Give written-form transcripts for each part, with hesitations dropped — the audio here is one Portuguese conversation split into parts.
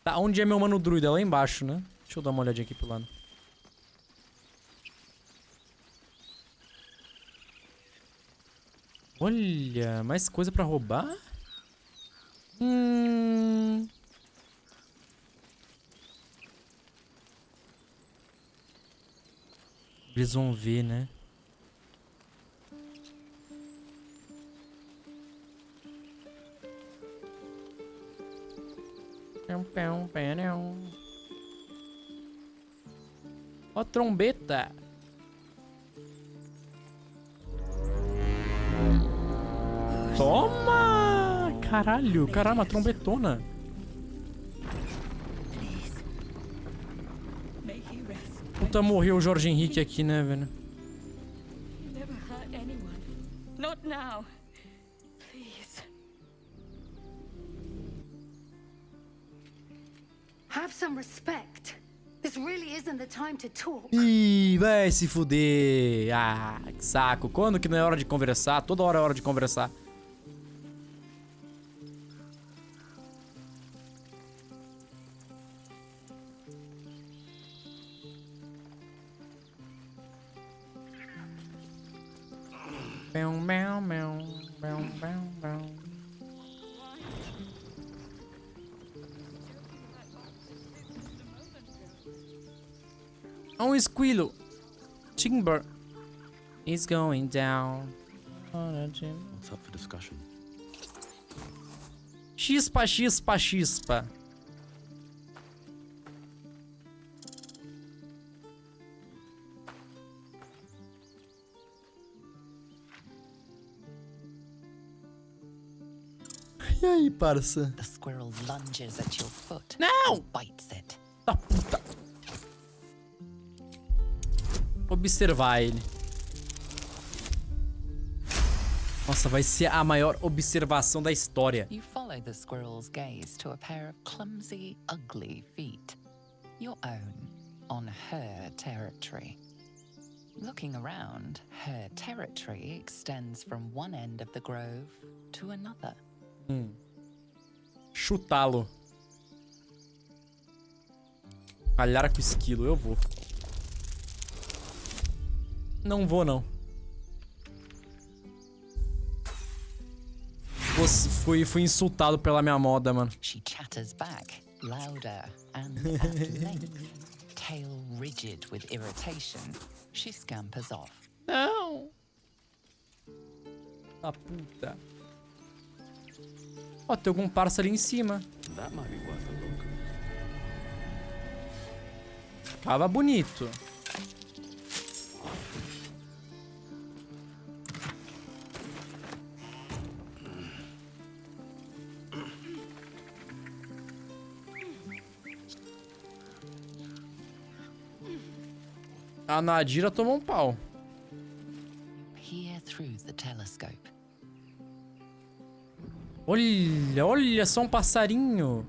Tá, onde é meu mano druida? Lá embaixo, né? Deixa eu dar uma olhadinha aqui pro lado. Olha, mais coisa pra roubar? Eles vão ver, né? Ó, trombeta. Toma! Caralho, caralho, uma trombetona. Puta, morreu o Jorge Henrique aqui, né, velho? Not now. Please. Have some respect. This really isn't the time to talk. Ih, vai se fuder. Ah, que saco. Quando que não é hora de conversar? Toda hora é hora de conversar. Um esquilo. Timber is going down. What's up for discussion? Chispa, chispa, chispa. E aí, parça? The squirrel lunges at your foot. Não! Bites it. Da puta. Observar ele. Nossa, vai ser a maior observação da história. You follow the squirrel's gaze to a pair of clumsy, ugly feet. Your own, on her territory. Looking around, her territory extends from one end of the grove to another. Chutá-lo. Calhar com o esquilo, eu vou. Não vou, não. Fui insultado pela minha moda, mano. She chatters back, louder and at length. Tail rigid with irritation, she scampers off. Não! A puta. Ó, tem algum parça ali em cima. That might be worth a look. Tava bonito. A Nadira tomou um pau. Peer through the telescope. Olha, olha só um passarinho.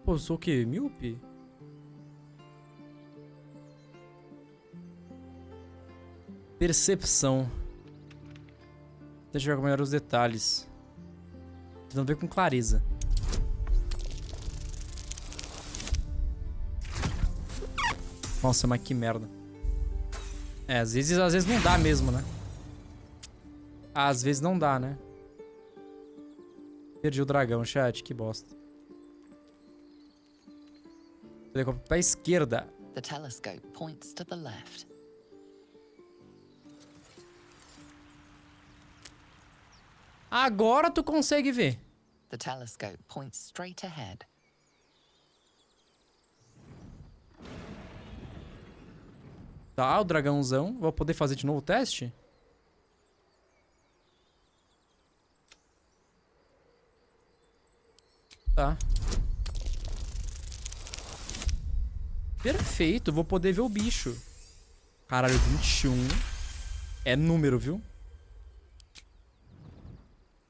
Pô, eu sou o quê? Míope? Percepção. Deixa eu ver melhor os detalhes. Tentando ver com clareza. Nossa, mas que merda. É, às vezes não dá mesmo, né? Às vezes não dá, né? Perdi o dragão, chat, que bosta. Pra esquerda. The telescope points to the left. Agora tu consegue ver. The telescope points straight ahead. Tá, o dragãozão. Vou poder fazer de novo o teste? Tá. Perfeito, vou poder ver o bicho. Caralho, 21. É número, viu?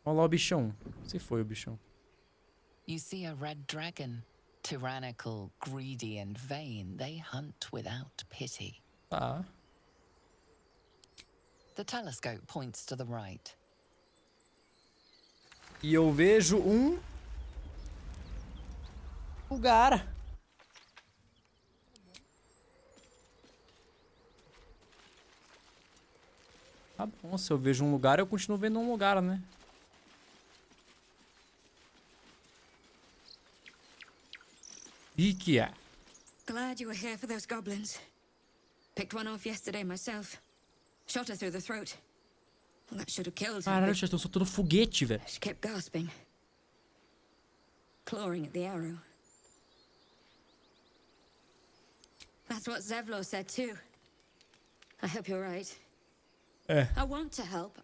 Olha lá o bichão. Se foi o bichão. You see a red dragon. Tyrannical, greedy and vain, they hunt without pity. Tá. The telescope points to the right. E eu vejo um lugar. Tá bom, se eu vejo um lugar, eu continuo vendo um lugar, né? E que é? Glad you were here for those goblins. Picked one off yesterday myself. Shot her through the throat. Well, that should have killed her. Caralho, but já estão soltando foguete, velho. she kept gasping. Clawing at the arrow. That's what Zevlor said too. I hope you're right. I want to help.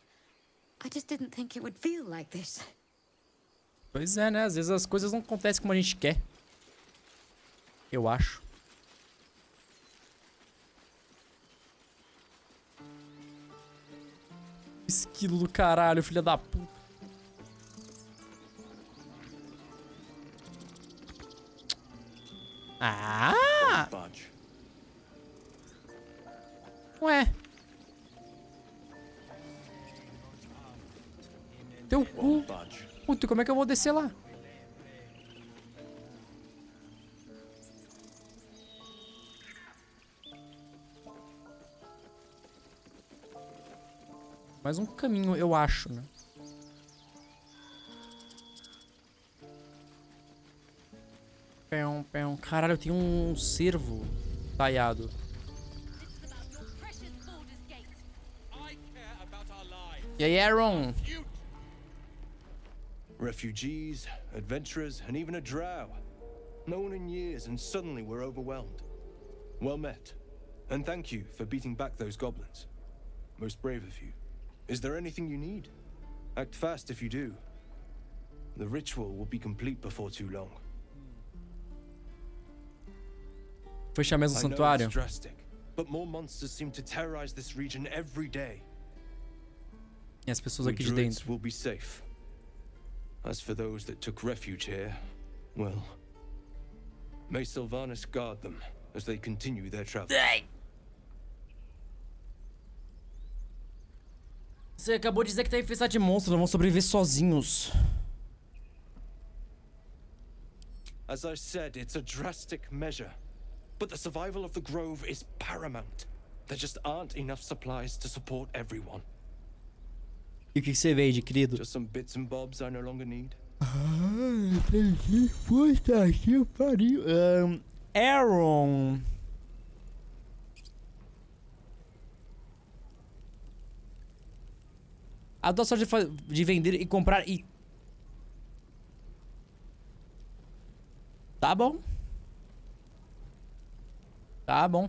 I just didn't think it would feel like this. Pois é, né? Às vezes as coisas não acontecem como a gente quer. Eu acho. Esquilo do caralho, filha da puta. Ah! Budge. Ué. Teu cu. Budge. Puta, como é que eu vou descer lá? Mais um caminho, eu acho, né? Pão, pão. Caralho, eu tenho um cervo talhado. E aí, Aaron? Refugees, adventurers, and even a drow. No one in years, and suddenly we're overwhelmed. Well met. And thank you for beating back those goblins. Most brave of you. Is there anything you need? Act fast if you do. The ritual will be complete before too long. Fecha mesmo o I know santuário? it's drastic, but more monsters seem to terrorize this region every day. E as pessoas We aqui de druids dentro? will be safe. As for those that took refuge here, well, may Sylvanas guard them as they continue their travel. Você acabou de dizer que tá infestado de monstros, não vão sobreviver sozinhos. As I said, it's a drastic measure, but the survival of the grove is paramount. There just aren't enough supplies to support everyone. E o que você vende, querido? Just some bits and bobs I no longer need. Puta que pariu. Aaron. A dó só de vender e comprar e... Tá bom. Tá bom.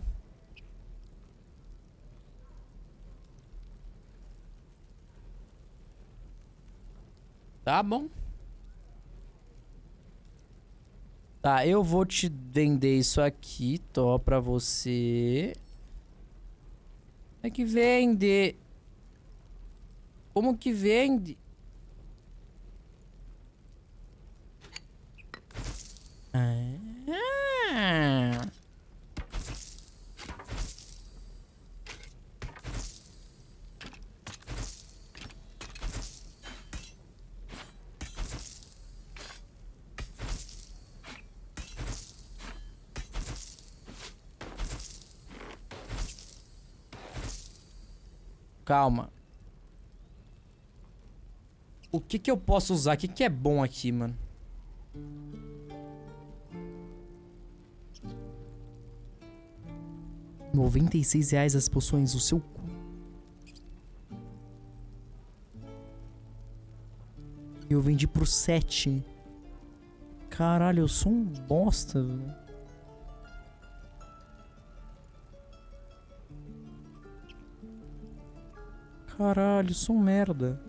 Tá bom. Tá, eu vou te vender isso aqui, tô, pra você. É que vende. Como que vende? Ah. Calma. O que que eu posso usar? O que que é bom aqui, mano? R$ 96 as poções, o seu cu. Eu vendi por 7. Caralho, eu sou um bosta, velho. Caralho, eu sou um merda.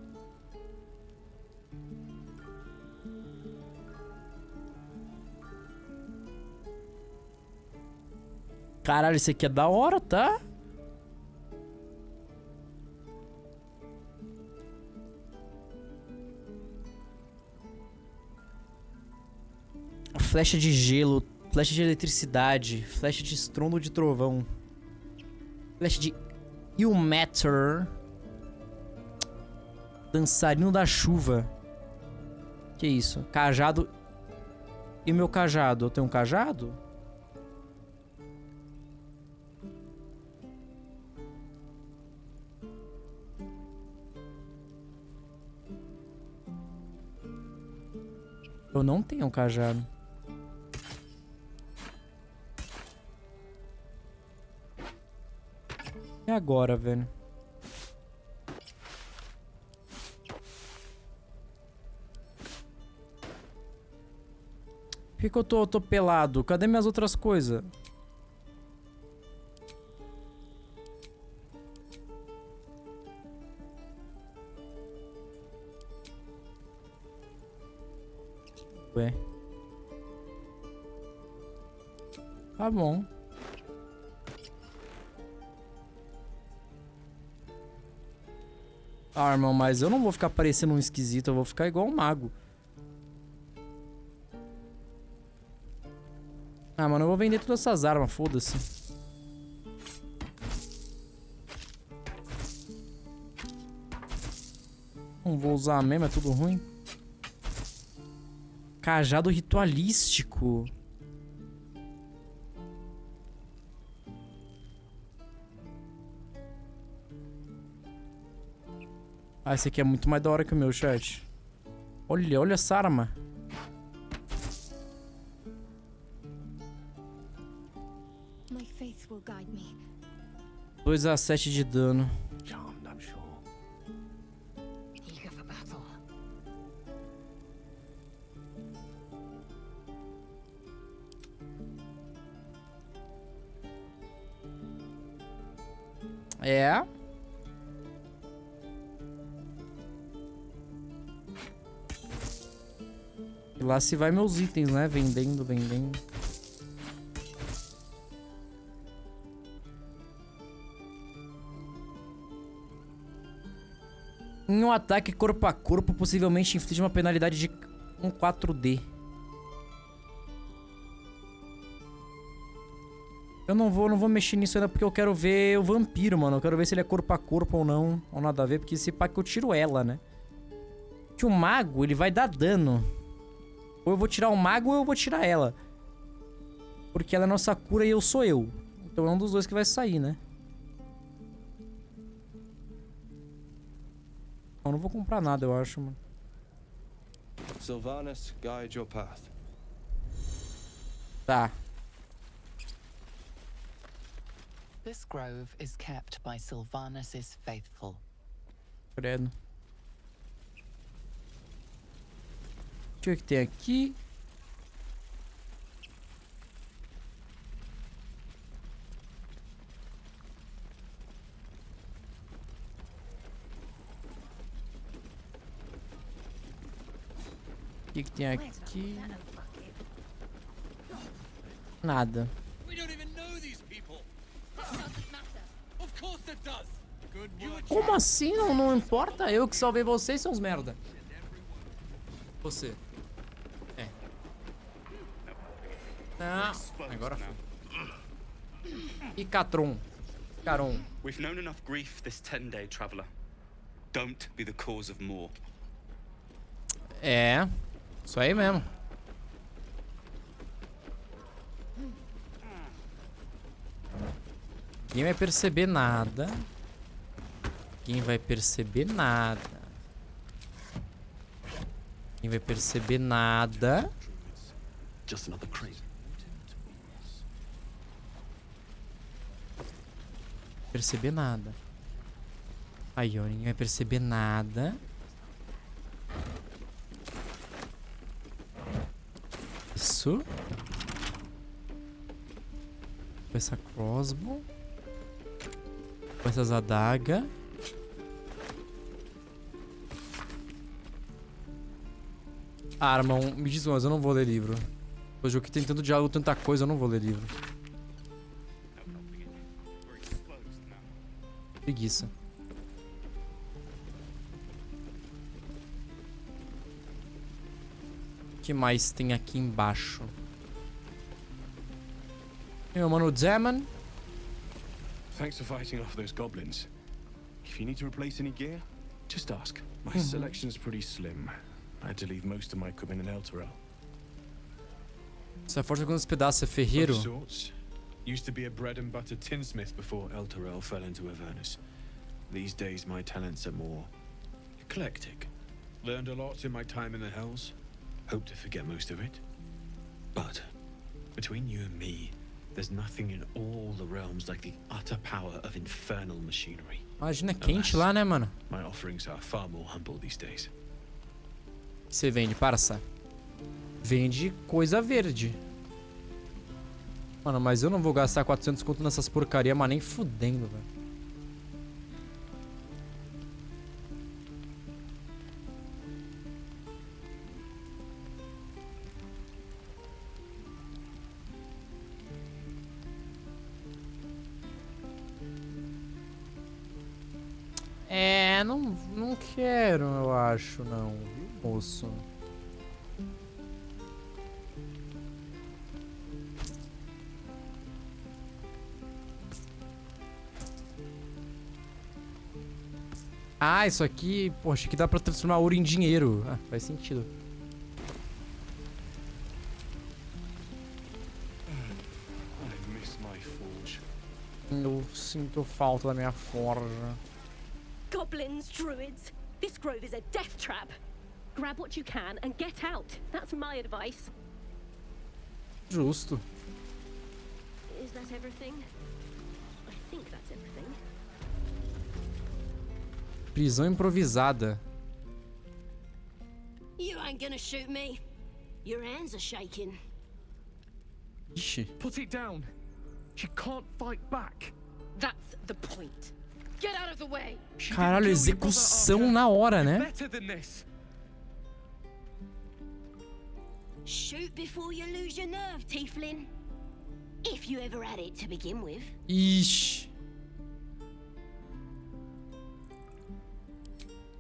Caralho, isso aqui é da hora, tá? Flecha de gelo, flecha de eletricidade, flecha de estrondo de trovão, flecha de Ilmatter, dançarino da chuva. Que isso? Cajado E meu cajado? Eu tenho um cajado? Eu não tenho um cajado. E agora, velho? Por que eu tô pelado? Cadê minhas outras coisas? Ué. Tá bom. Ah, irmão, mas eu não vou ficar parecendo um esquisito, eu vou ficar igual um mago. Ah, mano, eu vou vender todas essas armas, foda-se. Não vou usar mesmo, é tudo ruim. Cajado ritualístico. Ah, esse aqui é muito mais da hora que o meu, chat. Olha essa arma. My faith will guide me. 2 a 7 de dano. Charmed, I'm sure. Eager for battle. É. E lá se vai meus itens, né? Vendendo. Em um ataque corpo a corpo, possivelmente inflige uma penalidade de um 4D. Eu não vou mexer nisso ainda porque eu quero ver o vampiro, mano. Eu quero ver se ele é corpo a corpo ou não. Ou nada a ver, porque se pá que eu tiro ela, né? Que o mago, ele vai dar dano. Ou eu vou tirar o mago ou eu vou tirar ela. Porque ela é nossa cura e eu sou eu. Então é um dos dois que vai sair, né? Eu não vou comprar nada, eu acho, mano. Sylvanas, guide your path. Tá. This grove is kept by Sylvanus' faithful. Credo. Deixa eu ver o que tem aqui. O que tem aqui? Nada. Como assim? Não importa? Eu que salvei vocês, seus merda. Você. É. Ah, agora foi. E Catron. Caron. We've known enough grief this 10-day traveler. Don't be the cause of more. É. Isso aí mesmo. Ninguém vai perceber nada. Ninguém vai perceber nada. Ninguém vai perceber nada. Just another crate. Perceber nada. Aí, ó, ninguém vai perceber nada. Isso. Com essa crossbow. Com essas adagas. Ah, irmão, me diz uma coisa, eu não vou ler livro. Hoje eu que tem tanto diálogo, tanta coisa, eu não vou ler livro. Preguiça. O que mais tem aqui embaixo? Meu mano Zeman. Thanks for fighting off those goblins. If you need to replace any gear, just ask. My selection's pretty slim. I had to leave most of my equipment in Elturel. Essa força com os pedaços é ferreiro? Of sorts. Used to be a bread and butter tinsmith before El Terrell fell into Avernus. These days my talents are more eclectic. Learned a lot in my time in the Hells. Hope to forget most of it. But between you and me, there's nothing in all the realms like the utter power of infernal machinery. Imagina, é quente lá, né, mano? My offerings are far more humble these days. Você vende, parça? Vende coisa verde. Mano, mas eu não vou gastar 400 conto nessas porcaria, mas nem fudendo, velho. É, não quero, eu acho, não, viu, moço? Ah, isso aqui, poxa, aqui dá pra transformar ouro em dinheiro. Ah, faz sentido. I miss my forge. Eu sinto falta da minha forja. Goblins, druids. This grove is a death trap. Grab what you can and get out. That's my advice. Justo. Is that everything? I think that's everything. Prisão improvisada. You ain't gonna shoot me. Your hands are shaking. Ixi. Put it down. She can't fight back. That's the point. Get out of the way. Caralho, execução na hora, né? Better than this. Shoot before you lose your nerve, tiefling. If you ever had it to begin with. Ixi.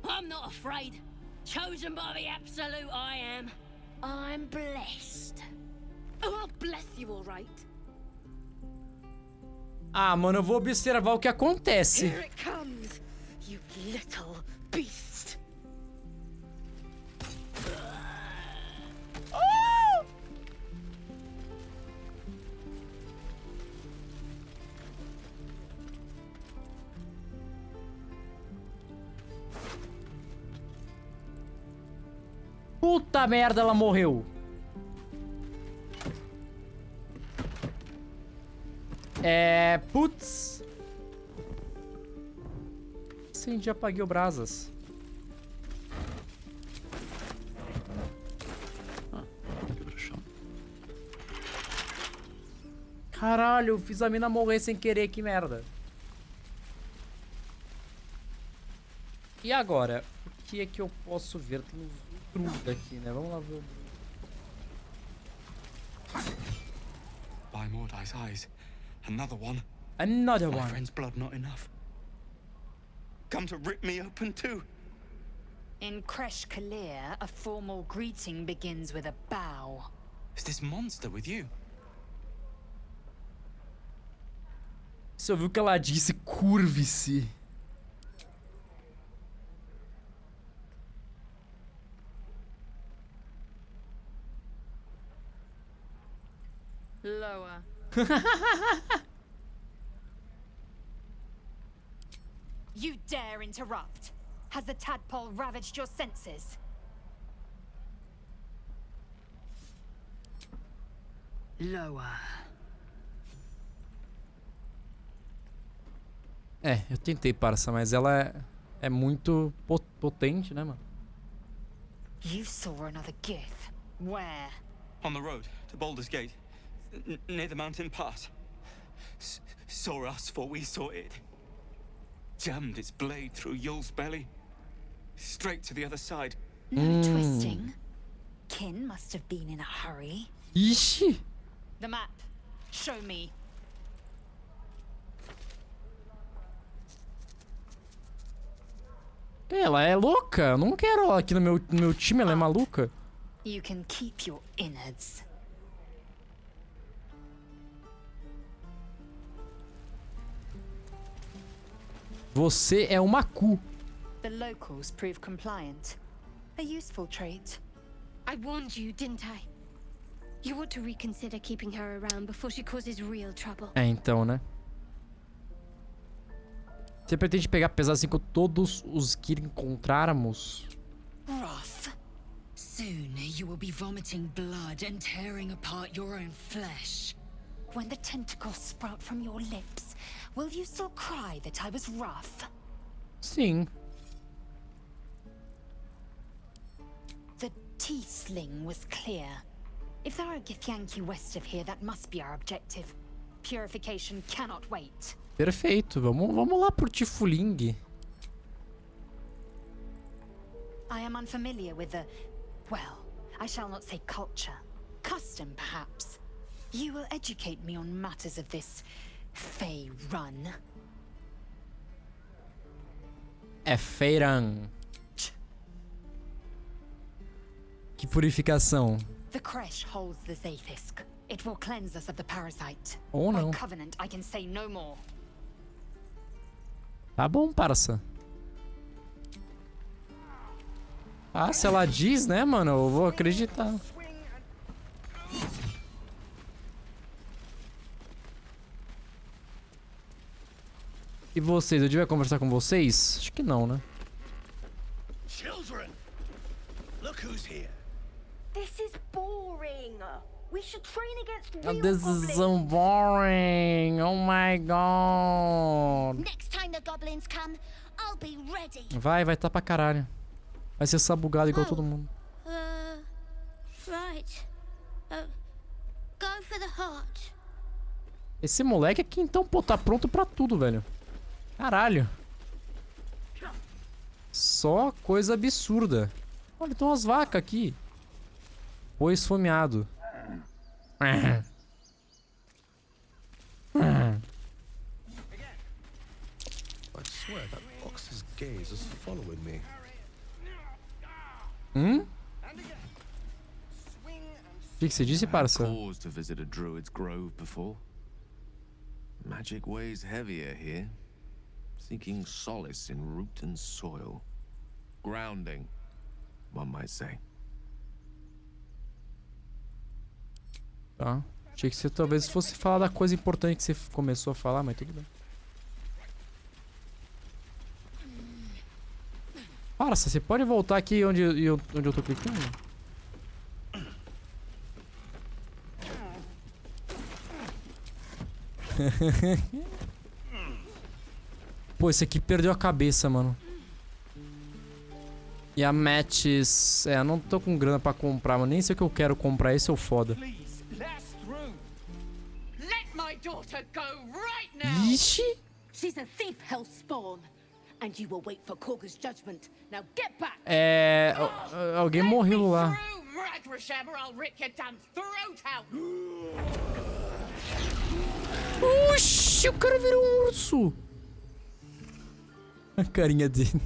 I'm not afraid. Chosen by the absolute I am. I'm blessed. Oh, I'll bless you, all right. Ah, mano, eu vou observar o que acontece. Here it comes, you little beast. Puta merda, ela morreu. Putz. Acendi, apaguei o brasas. Caralho, eu fiz a mina morrer sem querer, que merda. E agora? O que é que eu posso ver? Tem um trudo aqui, né? Vamos lá ver. By Mordai's eyes, another one. Another My one. friend's blood not enough. Come to rip me open too. In Kresh Kalir, a formal greeting begins with a bow. Is this monster with you? Você ouviu o que ela disse? Curve-se. Lower. You dare interrupt? Has the tadpole ravaged your senses? Lower. Eu tentei, parça, mas ela é muito potente, né, mano? You saw another Gith. Where? On the road to Baldur's Gate, near the mountain pass. Saw us, for we saw it. Jammed its blade through Yul's belly, straight to the other side. No twisting. Kin must have been in a hurry. Ixi! The map. Show me. Ela é louca. Eu não quero ela aqui no meu time, ela é maluca. You can keep your innards. Você é uma cu. The locals prove compliant. A useful trait. I warned you, didn't I? You ought to reconsider keeping her around before she causes real trouble. É, então, né? Você pretende pegar pesado assim com todos os que encontrarmos? Rough. Soon you will be vomiting blood and tearing apart your own flesh. When the tentacles sprout from your lips, will you still cry that I was rough? Sim. The tiefling was clear. If there are Githyanki west of here, that must be our objective. Purification cannot wait. Perfeito. Vamos lá pro Tifuling. I am unfamiliar with the, well, I shall not say culture. Custom, perhaps. You will educate me on matters of this Fey run. É Feiran. Que purificação. The creche holds the Zaithisk. It will cleanse us of the parasite. Ou não. By covenant, I can say no more. Tá bom, parça. Ah, se ela diz, né, mano? Eu vou acreditar. E vocês? Eu devia conversar com vocês? Acho que não, né? Children, look who's here. This is boring. We should train against real This is so boring. Oh my god. Next time the goblins come, I'll be ready. Vai tá pra caralho. Vai ser sabugado igual todo mundo. Right. Go for the heart. Esse moleque aqui, então, pô, tá pronto pra tudo, velho. Caralho. Só coisa absurda. Olha, tem umas vacas aqui. Boi esfomeado. I swear that ox's gaze is following me. O que você disse, parça? Paused to visit a druid's grove before. Magic weighs heavier here. Seeking solace in root and soil. Grounding, one might say. Tá. Achei que você talvez fosse falar da coisa importante que você começou a falar, mas tudo bem. Parça, você pode voltar aqui onde eu tô clicando? Pô, esse aqui perdeu a cabeça, mano. E a Matches... É, eu não tô com grana pra comprar, mas nem sei o que eu quero comprar. Esse é o foda. Ixi! She's a thief, hellspawn, and you will wait for Korga's judgment. Now get back. É... Alguém morreu lá. Oxi, o cara virou um urso. A carinha dele.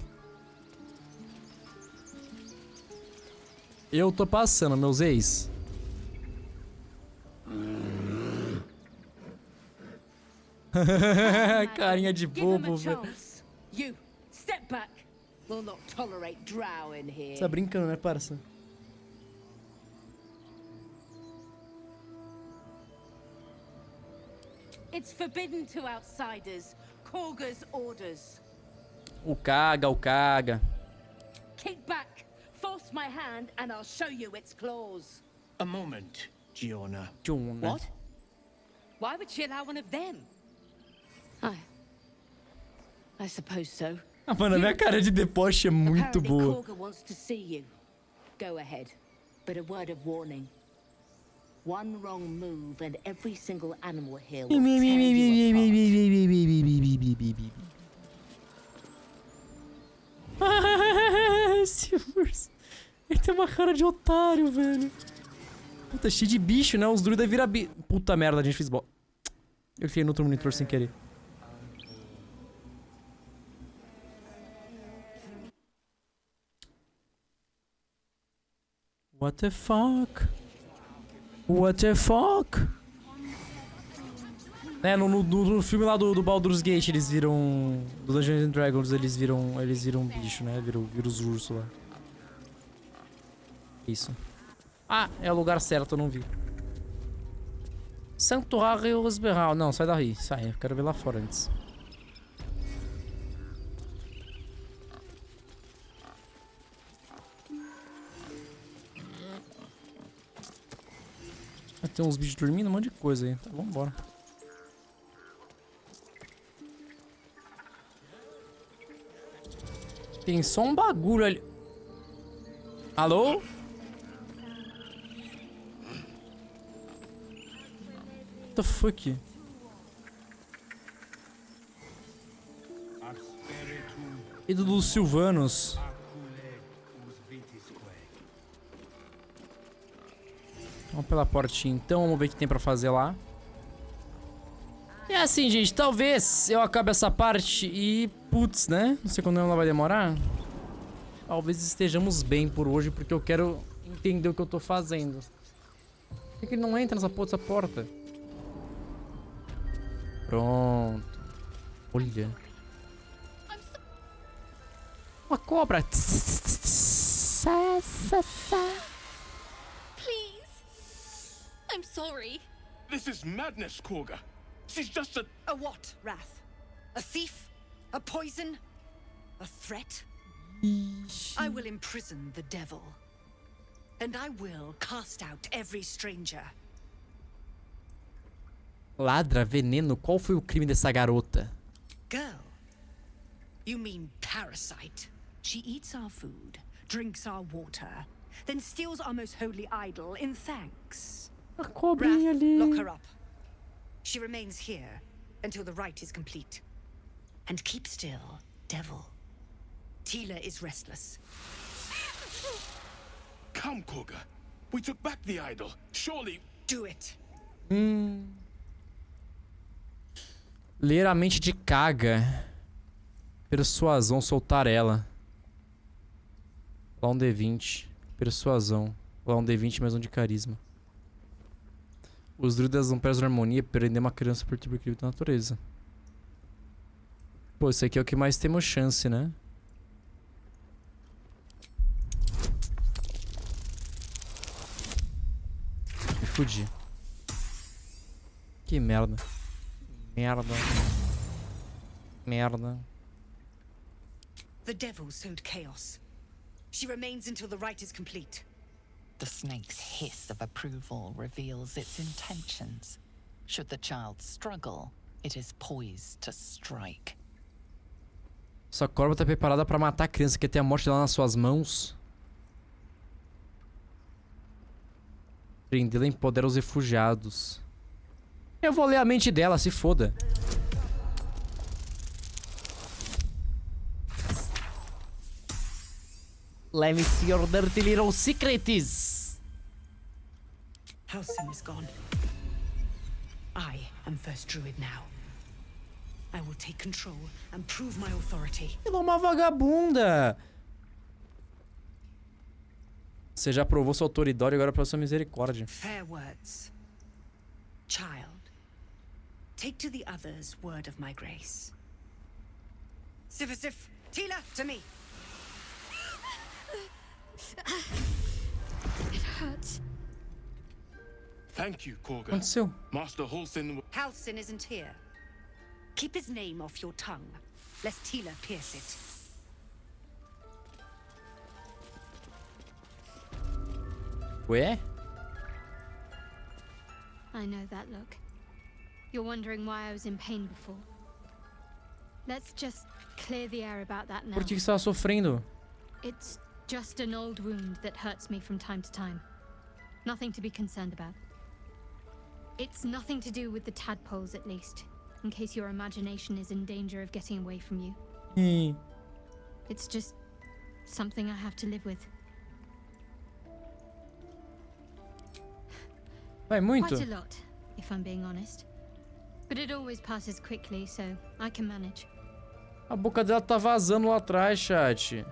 Eu tô passando, meus ex. Carinha de bobo, velho. You step back. We'll not tolerate drow in here. Você tá brincando, né, parça? It's forbidden to outsiders. Korga's orders. O caga. Kick back. Force my hand and I'll show you its claws. A moment, Giona. What? Why would she allow one of them? I suppose so. Ah, mano, a minha cara de deboche é muito boa. Korga wants to see you. Go ahead. But a word of warning. One wrong move and every single animal here will tear you apart. Esse urso. Ele tem uma cara de otário, velho. Puta, cheio de bicho, né? Os druidas viram bicho. Puta merda, a gente fez bola. Eu enfiei no outro monitor sem querer. What the fuck? What the fuck? É, no filme lá do Baldur's Gate, eles viram... Do Dungeons and Dragons, eles viram bicho, né? Viram os ursos lá. Isso. Ah, é o lugar certo, eu não vi. Santuário Esberral. Não, sai daí. Sai, eu quero ver lá fora antes. Tem uns bichos dormindo, um monte de coisa aí. Tá, vambora. Tem só um bagulho ali. Alô? What the fuck? Ídolo dos Silvanos. Vamos pela portinha então, vamos ver o que tem pra fazer lá. E assim, gente, talvez eu acabe essa parte e... Putz, né? Não sei quando ela vai demorar. Talvez estejamos bem por hoje, porque eu quero entender o que eu tô fazendo. Por que ele não entra nessa porta? Pronto. Olha. Uma cobra. I'm sorry. This is madness, Korga. She's just a... A what, Wrath? A thief? A poison? A threat? I will imprison the devil. And I will cast out every stranger. Ladra, veneno, qual foi o crime dessa garota? Girl? You mean parasite? She eats our food, drinks our water, then steals our most holy idol in thanks. A cobrinha ali. Lock her up. She remains here until the rite is complete. And keep still, devil. Tila is restless. Come, Korga. We took back the idol. Surely... Do it. Ler a mente de Kaga. Persuasão, soltar ela. Lá um D20. Persuasão. Lá um D20 mais um de carisma. Os druidas não prezam harmonia, prender uma criança por tipo incrível da natureza. Pô, isso aqui é o que mais temos chance, né? Me fudi. Que merda. Merda. Merda. The devil sowed chaos. She remains until the rite is complete. The snake's hiss of approval reveals its intentions. Should the child struggle, it is poised to strike. Sua corva tá preparada pra matar a criança que tem a morte dela nas suas mãos. Prendê-la empodera os refugiados. Eu vou ler a mente dela, se foda. Let me see your dirty little secrets. Halcyon is gone. I am first druid now. I will take control and prove my authority. Ela é uma vagabunda. Você já provou sua autoridade, agora para sua misericórdia. Fair words. Child, take to the others word of my grace. Sif, Tila, to me. It hurts. Thank you, Korga. Aconteceu? Master Halsin... Halcyon isn't here. Keep his name off your tongue, lest Tila pierce it. Ué? I know that look. You're wondering why I was in pain before. Let's just clear the air about that now. Por que você estava sofrendo? It's just an old wound that hurts me from time to time. Nothing to be concerned about. It's nothing to do with the tadpoles, at least, in case your imagination is in danger of getting away from you. It's just something I have to live with. Vai muito? Quite a lot, if I'm being honest. But it always passes quickly, so I can manage. A boca dela tá vazando lá atrás, chat.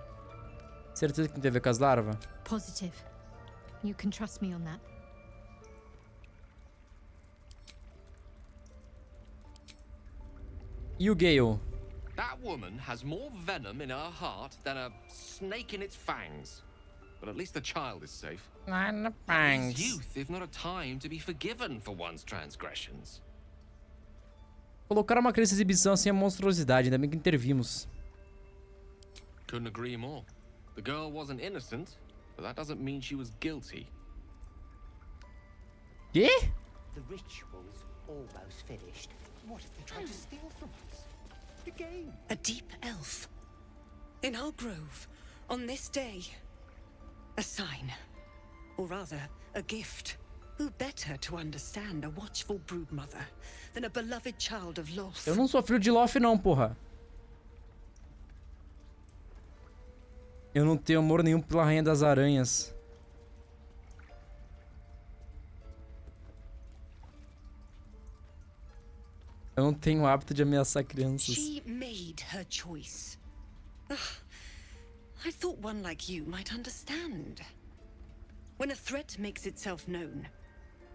Certeza que não tem a ver com as larvas? Positive. You can trust me on that. E o Gale? That woman has more venom in her heart than a snake in its fangs. but at least the child is safe. Thanks. Youth, if not a time to be forgiven for one's transgressions. Colocar uma criança em exibição assim é monstruosidade, ainda bem que intervimos. Couldn't agree more. The girl wasn't innocent, but that doesn't mean she was guilty. Quê? The ritual's almost finished. What if they tried to steal from us? The game. A deep elf. In our grove, on this day. A sign. Or rather, a gift. Who better to understand a watchful broodmother than a beloved child of Loth? Eu não sou filho de Loth não, porra. Eu não tenho amor nenhum pela Rainha das Aranhas. Eu não tenho o hábito de ameaçar crianças. She made her choice. I thought one like you might understand. When a threat makes itself known,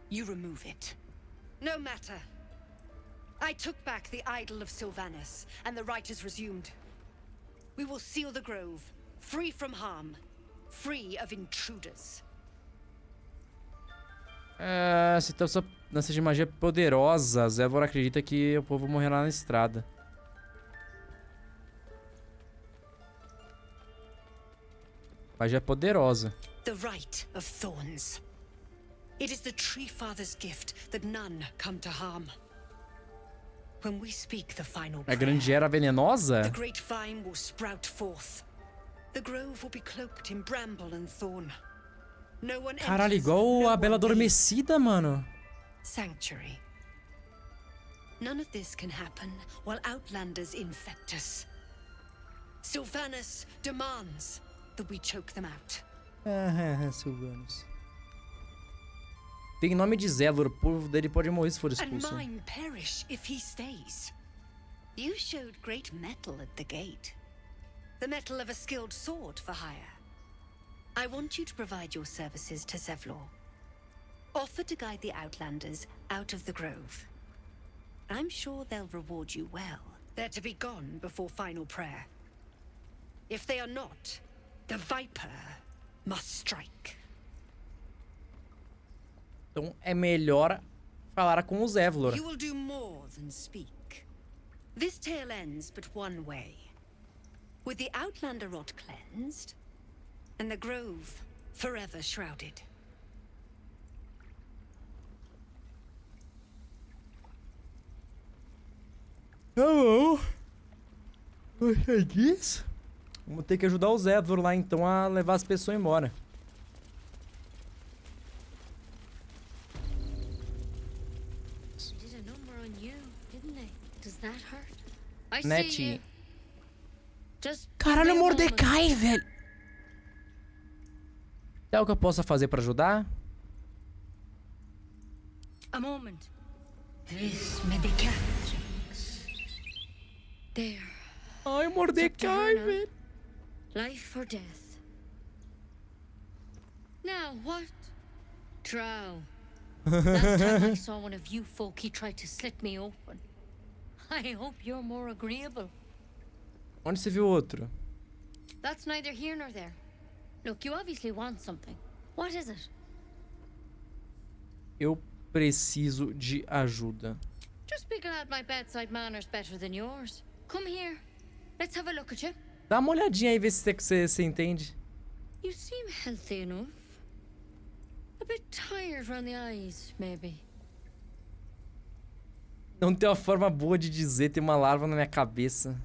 you remove it. No matter. I took back the idol of Sylvanas, and the rite is resumed. We will seal the grove, free from harm, free of intruders. Se então essa dança de magia poderosa, Zevor acredita que o povo morrerá na estrada. Magia poderosa. The rite of thorns. It is the Tree Father's gift that none come to harm. When we speak the final A grandiera venenosa? the great vine will sprout forth. The grove will be cloaked in bramble and thorn. No one Caralho, enters, igual no a Bela one Adormecida, mano. Sanctuary. None of this can happen while Outlanders infect us. Sylvanas demands that we choke them out. Sylvanas. Tem nome de Zevor, o povo dele pode morrer se for And expulso. mine perish if he stays. You showed great mettle at the gate. The mettle of a skilled sword for hire. I want you to provide your services to Zevlor. Offer to guide the Outlanders out of the grove. I'm sure they'll reward you well. They're to be gone before final prayer. If they are not, the Viper must strike. Então é melhor falar com o Zevlor. You will do more than speak. This tale ends but one way. With the Outlander rot cleansed, and the grove forever shrouded. Tá bom. Você disse? Vamos ter que ajudar o Zevlor lá então a levar as pessoas embora. Net. Caralho, Mordecai, velho. Tem algo que eu possa fazer pra ajudar? A moment. This medication. There. Ai, Mordecai, velho. Life or death. Now what? Drow. Last time I saw one of you folk, he tried to slit me open. I hope you're more agreeable. Onde você viu outro? That's neither here nor there. Look, you obviously want something. What is it? Eu preciso de ajuda. Just be glad my bedside manner's better than yours. Come here. Let's have a look at you. Dá uma olhadinha aí, vê se você entende. You seem healthy enough. A bit tired around the eyes, maybe. Não tem uma forma boa de dizer, tem uma larva na minha cabeça.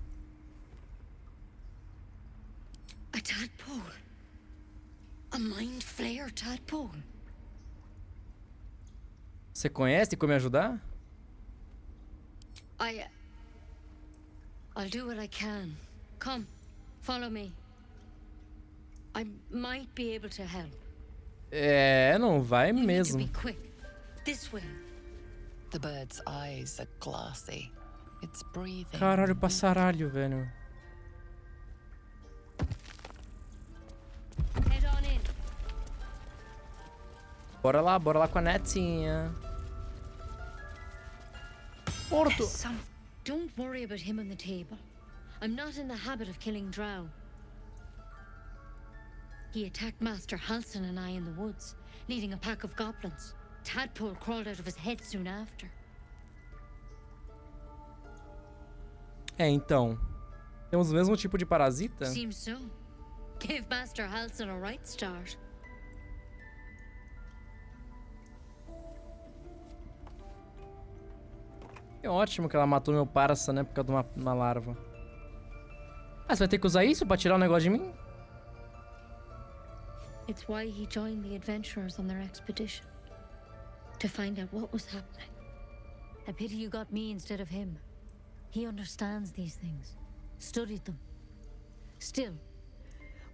A tadpole. A mind flayer tadpole. Você conhece? Tem como me ajudar? I'll do what I can. Come, follow me. I might be able to help. É, não vai You mesmo. need to be quick. This way. The bird's eyes are glassy. It's breathing. Caralho, passaralho, velho. Head on in. Bora lá com a netinha. Morto. Don't worry about him on the table. I'm not in the habit of killing drow. He attacked Master Halsin and I in the woods, leading a pack of goblins. Tadpole crawled out of his head soon after. É, então. Temos o mesmo tipo de parasita? Seems so. Gave Master Halsin a right start. É ótimo que ela matou meu parça, né? Por causa de uma larva. Ah, você vai ter que usar isso pra tirar o negócio de mim? It's why he joined the adventurers on their expedition. To find out what was happening. A pity you got me instead of him. He understands these things. Studied them. Still,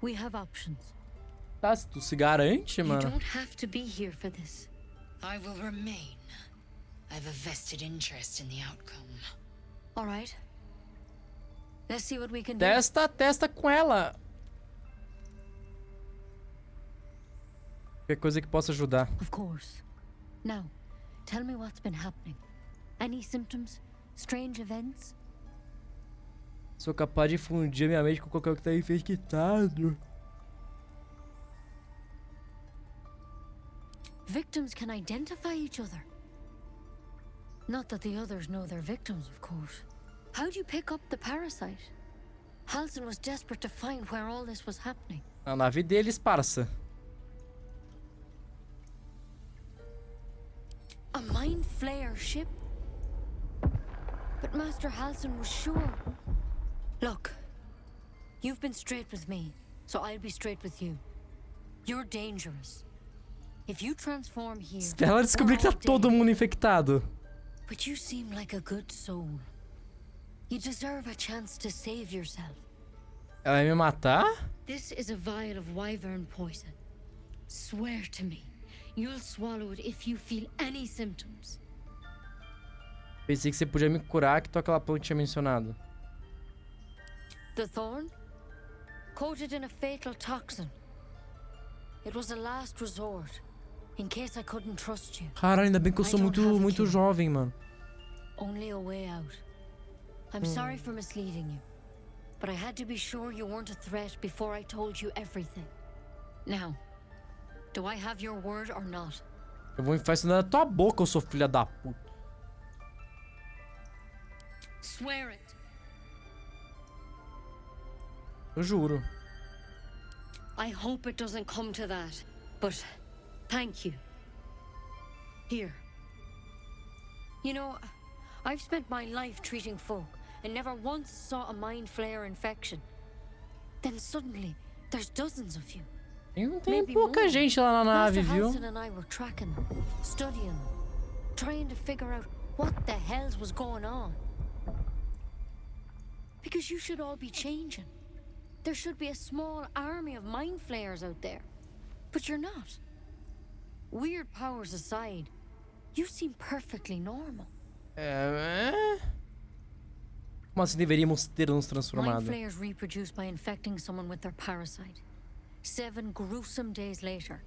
we have options. Tá, se tu se garante, You mano. don't have to be here for this. I will remain. I've a vested interest in the outcome. All right. Let's see what we can do. Testa com ela. Qualquer coisa que possa ajudar. Of course. Now, tell me what's been happening. Any symptoms? Strange events? Sou capaz de fundir minha mente com qualquer um que tá infectado. Victims can identify each other. Not that the others know they're victims, of course. How'd you pick up the parasite? Halsin was desperate to find where all this was happening. A nave deles, parça. A mind flayer ship? But Master Halsin was sure. Look, you've been straight with me, so I'll be straight with you. You're dangerous. If you transform here, Espera ela descobrir que tá todo mundo infectado. but you seem like a good soul. You deserve a chance to save yourself. Ela vai me matar? This is a vial of wyvern poison. Swear to me, you'll swallow it if you feel any symptoms. Pensei que você podia me curar, que tu aquela planta tinha mencionado. The thorn? Coated in a fatal toxin. It was a last resort, in case I couldn't trust you. Cara, ainda bem que eu sou muito jovem, mano. Only a way out. I'm sorry for misleading you, but I had to be sure you weren't a threat before I told you everything. Now, do I have your word or not? Eu vou enfiar isso na tua boca, eu sou filha da puta. Swear it. Eu juro. I hope it doesn't come to that, but thank you. Here. You know, I've spent my life treating folk and never once saw a mind flare infection. Then suddenly, there's dozens of you. Tem pouca gente lá na nave, viu? Master Halsin and I were tracking them, studying them, trying to figure out what the hells was going on. Because you should all be changing. There should be a small army of mind flayers out there. But you're not. Weird powers aside, you seem perfectly normal. Como assim deveríamos ter nos Mind transformado? flayers reproduce by infecting someone with their parasite. 7 gruesome days later,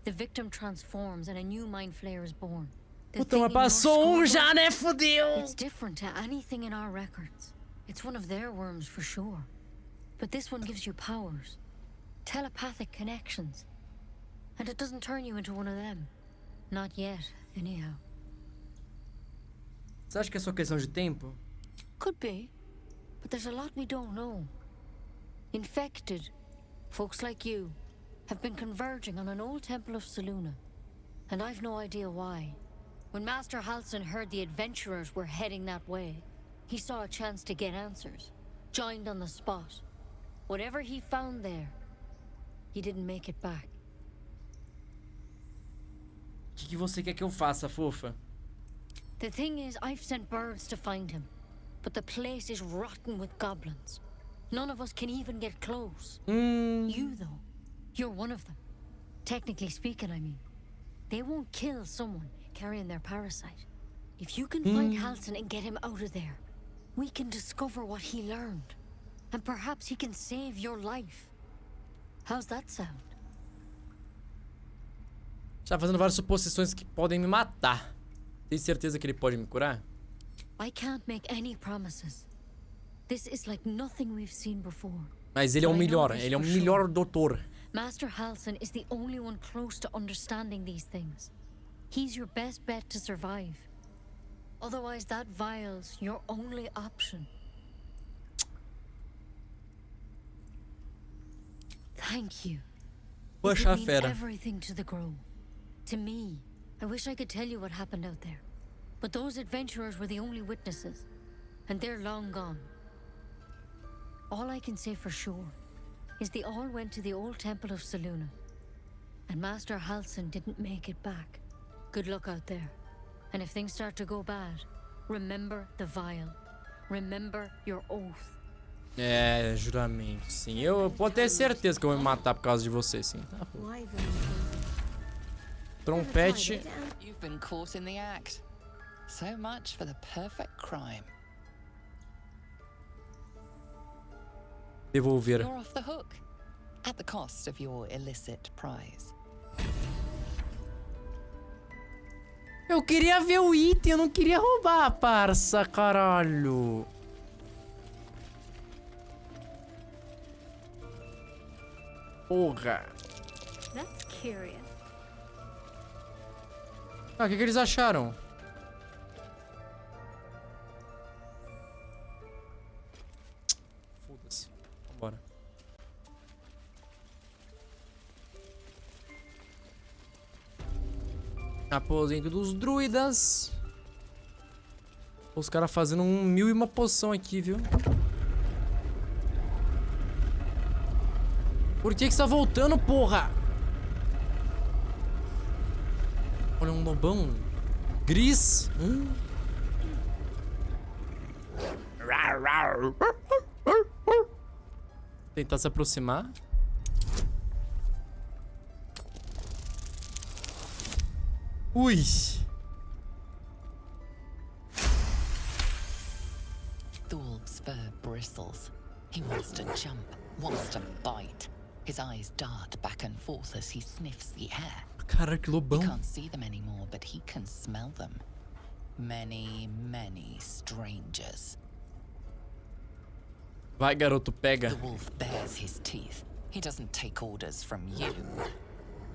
the victim transforms and a new mind flayer is born. The Puta, thing mas in your passou já, schoolbook, né? Fudeu! It's different to anything in our records. It's one of their worms for sure. But this one gives you powers. Telepathic connections. And it doesn't turn you into one of them. Not yet, anyhow. Você acha que é só questão de tempo? Could be. But there's a lot we don't know. Infected, folks like you, have been converging on an old temple of Selûne. And I've no idea why. When Master Halsin heard the adventurers were heading that way, he saw a chance to get answers. Joined on the spot. Whatever he found there, he didn't make it back. O que você quer que eu faça, fofa? The thing is, I've sent birds to find him. But the place is rotten with goblins. None of us can even get close. You, though, you're one of them. Technically speaking, I mean. They won't kill someone carrying their parasite. If you can find Halsin and get him out of there, we can discover what he learned. And perhaps he can save your life. How's that sound? Está fazendo várias suposições que podem me matar. Tem certeza que ele pode me curar? I can't make any promises. This is like nothing we've seen before. Mas ele é o melhor, ele é o melhor doutor. Master Halsin is the only one close to understanding these things. He's your best bet to survive. Otherwise, that vial's your only option. Thank you. It Poxa, would mean fera. everything to the Grove. To me, I wish I could tell you what happened out there. But those adventurers were the only witnesses, and they're long gone. All I can say for sure is they all went to the old temple of Selûne, and Master Halsin didn't make it back. Good luck out there. And if things start to go bad, remember the vial. Remember your oath. É, juramento, sim. Eu posso ter certeza que eu vou me matar por causa de você, sim. Tá, pô. Trompete. You've been caught in the act. So much for the perfect crime. Devolver. You're off the hook. At the cost of your illicit prize. Eu queria ver o item, eu não queria roubar, parça, caralho. Porra. That's curious. Ah, o que eles acharam? Foda-se. Vambora. Aposento dos druidas. Os caras fazendo 1001 poção aqui, viu? Por que você tá voltando, porra? Olha, um lobão. Gris. Tentar se aproximar. Ui. The wolf's fur bristles. He wants to jump, wants to bite. His eyes dart back and forth as he sniffs the air. Cara, que lobão. He can't see them anymore, but he can smell them. Many, many strangers. Vai, garoto, pega. The wolf bares his teeth. He doesn't take orders from you.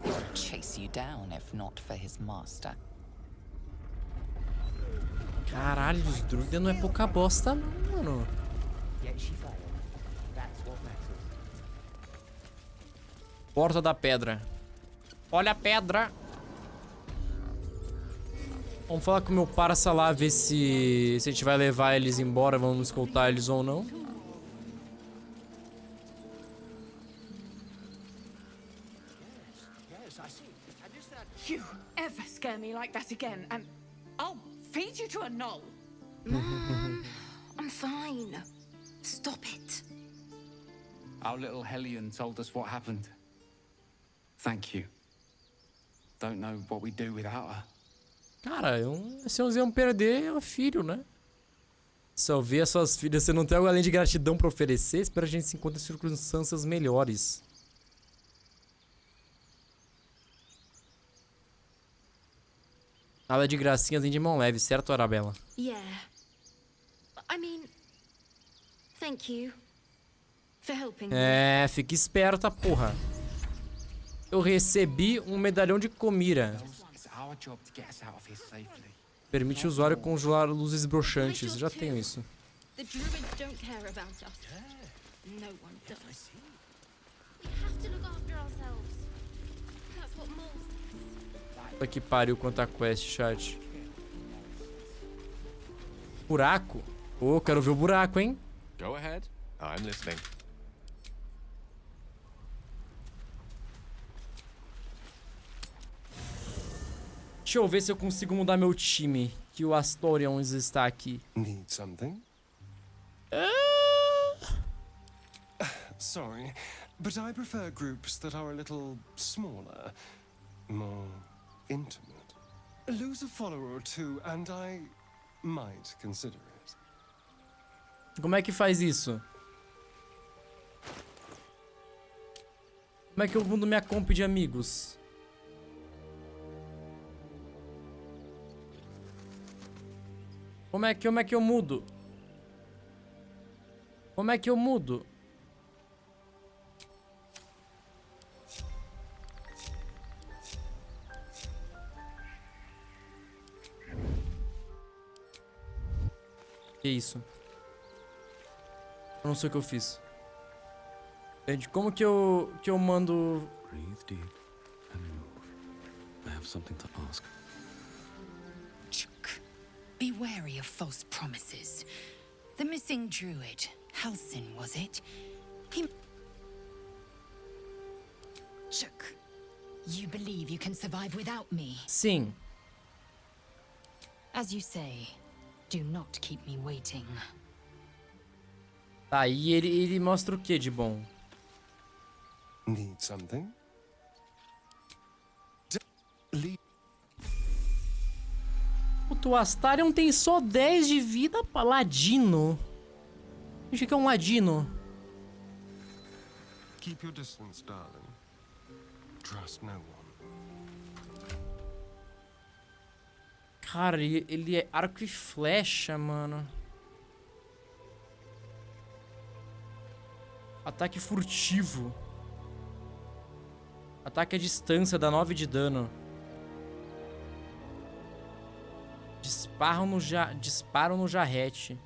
He would chase you down if not for his master. Caralho, os druidas não é pouca bosta, não, mano. Porta da pedra. Olha a pedra. Vamos falar com o meu parça lá, ver se a gente vai levar eles embora, vamos escoltar eles ou não. You ever scare me like that again, and I'll feed you to a knoll. Mom, I'm fine. Stop it. Our little Hellion told us what happened. Thank you. Don't know what we'd do without her. Cara, se eles iam perder é o filho, né? Se eu ver as suas filhas, você não tem algo além de gratidão pra oferecer, espero que a gente se encontre em circunstâncias melhores. Nada de gracinhas nem de mão leve, certo, Arabella? Yeah. I mean, thank you for helping me. É, fica esperta, porra. Eu recebi um medalhão de comira. Permite o usuário conjurar luzes broxantes. Já tenho isso. The druids don't care about us. No one does. We have to look after ourselves. That's what moles says. Puta que pariu quanto a quest, chat. Buraco? Ô, quero ver o buraco, hein? Go ahead. I'm listening. Deixa eu ver se eu consigo mudar meu time. Que o Astorians está aqui. Need something? Sorry, but I prefer groups that are a little smaller, more intimate. Lose a follower or two, and I might consider it. Como é que faz isso? Como é que eu mudo minha comp de amigos? Como é que eu mudo? Como é que eu mudo? Que isso? Eu não sei o que eu fiz. Gente, como que eu mando... Breathe deep and move. I have something to ask. Chuk. Be wary of false promises. The missing druid, Halsin, was it? He... Chuk. You believe you can survive without me? Sim. As you say, do not keep me waiting. Tá, e ele mostra o que de bom? Need something? O Astarion tem só 10 de vida, ladino. Acho que é um ladino. Keep your distance, darling. Trust no one. Cara, ele é arco e flecha, mano. Ataque furtivo. Ataque à distância, dá 9 de dano. Disparam no jarrete.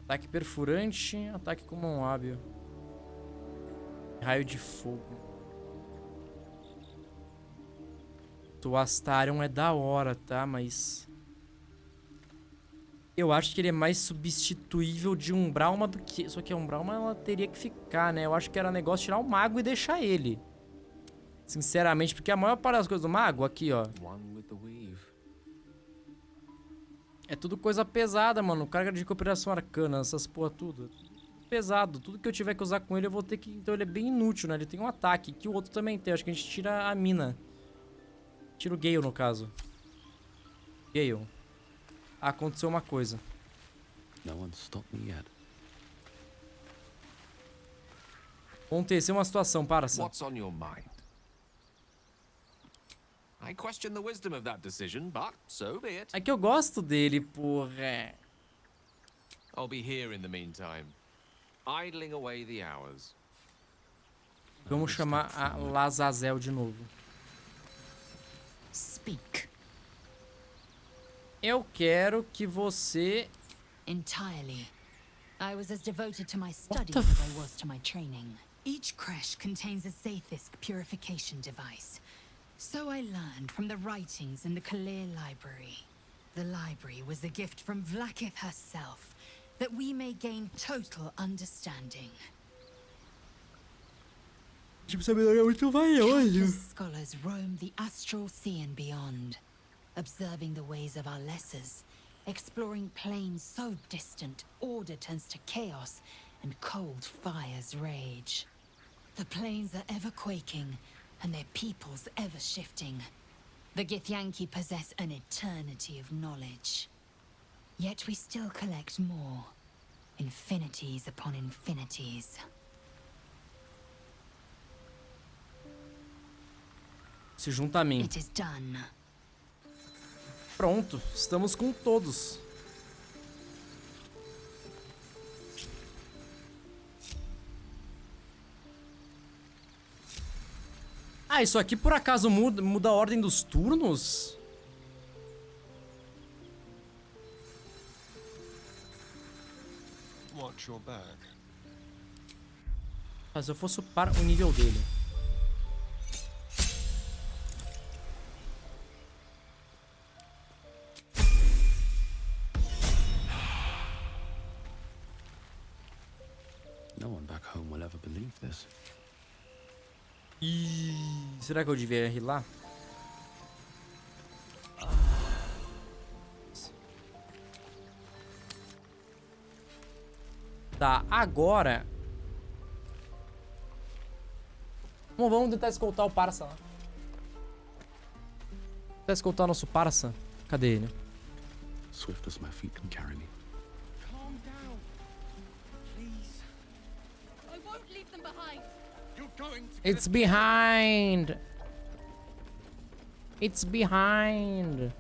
Ataque perfurante, ataque com mão hábil. Raio de fogo. O Astarion é da hora, tá? Mas... eu acho que ele é mais substituível de Umbralma do que... só que a Umbralma, ela teria que ficar, né? Eu acho que era negócio tirar o mago e deixar ele. Sinceramente, porque a maior parte das coisas do mago, aqui, ó. É tudo coisa pesada, mano. Carga de recuperação arcana, essas porra tudo. Pesado. Tudo que eu tiver que usar com ele, eu vou ter que... então ele é bem inútil, né? Ele tem um ataque, que o outro também tem. Acho que a gente tira a mina. Tira o Gale, no caso. Gale. Aconteceu uma coisa. Aconteceu uma situação, parça. What's on your mind? I question the wisdom of that decision, but so be it. É que eu gosto dele, porra. I'll be here in the meantime, idling away the hours. Vamos chamar a Lazazel de novo. Speak. Eu quero que você... Entirely. I was as devoted to my studies as I was to my training. Each creche contains a Zaithisk purification device. So I learned from the writings in the Kalir Library. The library was a gift from Vlaakith herself, that we may gain total understanding. Countless scholars roam the astral sea and beyond, observing the ways of our lessers, exploring planes so distant, order turns to chaos, and cold fires rage. The planes are ever quaking, and their peoples ever shifting. The Githyanki possess an eternity of knowledge. Yet we still collect more. Infinities upon infinities. Se junta a mim. It is done. Pronto, estamos com todos. Ah, isso aqui por acaso muda a ordem dos turnos? Watch your back. Mas eu fosse para o nível dele. No one back home will ever believe this. Será que eu devia rilar? Tá, agora... Vamos tentar escoltar o parça lá. Tentar escoltar nosso parça. Cadê ele? Swift as my feet can carry me. Calm down. Please. I won't leave them behind. You're going to It's behind! It's behind!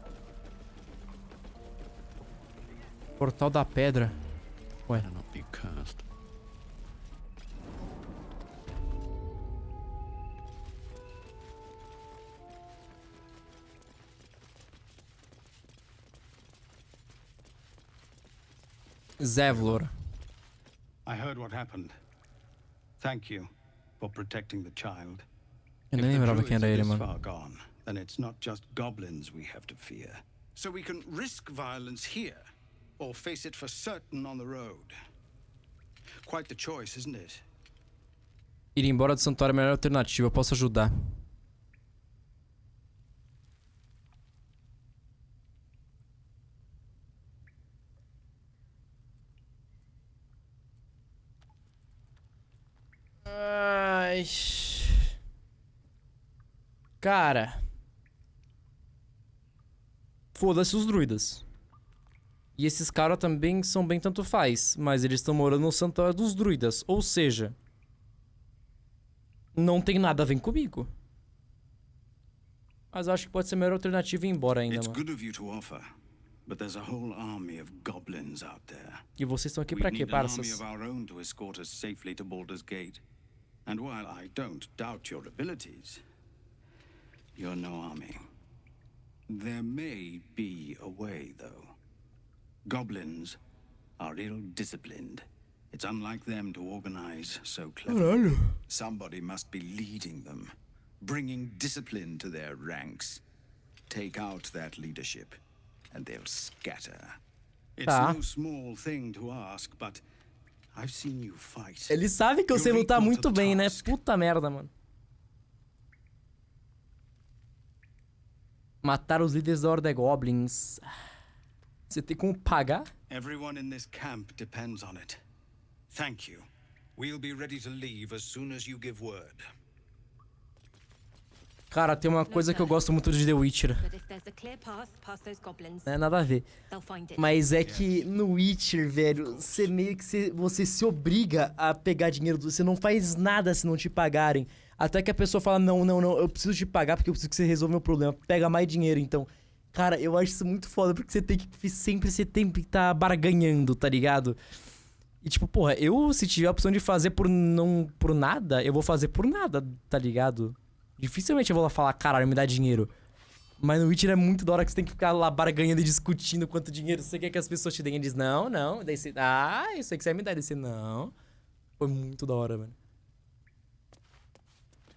Portal da Pedra. Ué. Better not be cursed. Zevlor. I heard what happened. Thank you for protecting the child. Eu nem lembrava quem era ele, mano. Far gone, then it's not just goblins we have to fear. So we can risk violence here, or face it for certain on the road. Quite the choice, isn't it? Ir embora do santuário é a melhor alternativa. Eu posso ajudar. Ai. Cara. Foda-se os druidas. E esses caras também são bem tanto faz. Mas eles estão morando no santuário dos druidas. Ou seja... Não tem nada a ver comigo. Mas eu acho que pode ser a melhor alternativa ir embora ainda, mano. But there's a whole army of goblins out there. E vocês estão aqui pra quê, parças? And while I don't doubt your abilities, you're no army. There may be a way, though. Goblins are ill-disciplined. It's unlike them to organize so cleverly. Somebody must be leading them, bringing discipline to their ranks. Take out that leadership, and they'll scatter. It's no small thing to ask, but I've seen you fight. Ele sabe que eu sei lutar muito bem, né? Puta merda, mano. Matar os líderes da Horda Goblins. Você tem como pagar? Everyone in this camp depends on it. Thank you. We'll be ready to leave as soon as you give word. Cara, tem uma coisa que eu gosto muito de The Witcher. Não é nada a ver. Mas é que no Witcher, velho, você meio que você se obriga a pegar dinheiro. Você não faz nada se não te pagarem. Até que a pessoa fala, não, eu preciso te pagar porque eu preciso que você resolva meu problema. Pega mais dinheiro, então. Cara, eu acho isso muito foda, porque você tem que sempre tá barganhando, tá ligado? E tipo, porra, se tiver a opção de fazer por nada, eu vou fazer por nada, tá ligado? Dificilmente eu vou lá falar, caralho, me dá dinheiro. Mas no Witcher é muito da hora que você tem que ficar lá barganhando e discutindo quanto dinheiro você quer que as pessoas te deem. E diz, não. Daí você, isso aí que você vai me dar. Daí você, não. Foi muito da hora, mano.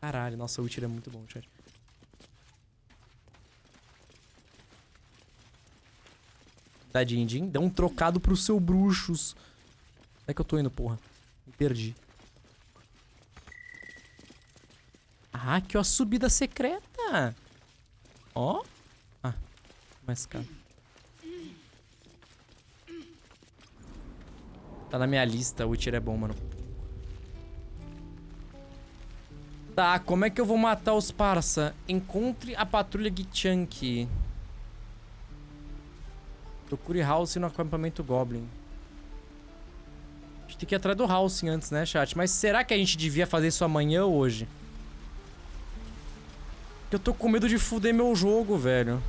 Caralho, nossa, o Witcher é muito bom, chat. Dá din-din, dá um trocado pro seu bruxos. Onde é que eu tô indo, porra? Me perdi. Ah, aqui ó, a subida secreta. Ó. Ah, mais caro. Tá na minha lista, o Witcher é bom, mano. Tá, como é que eu vou matar os parça? Encontre a patrulha Gichunk. Procure House no acampamento Goblin. A gente tem que ir atrás do House antes, né, chat? Mas será que a gente devia fazer isso amanhã ou hoje? Eu tô com medo de fuder meu jogo, velho.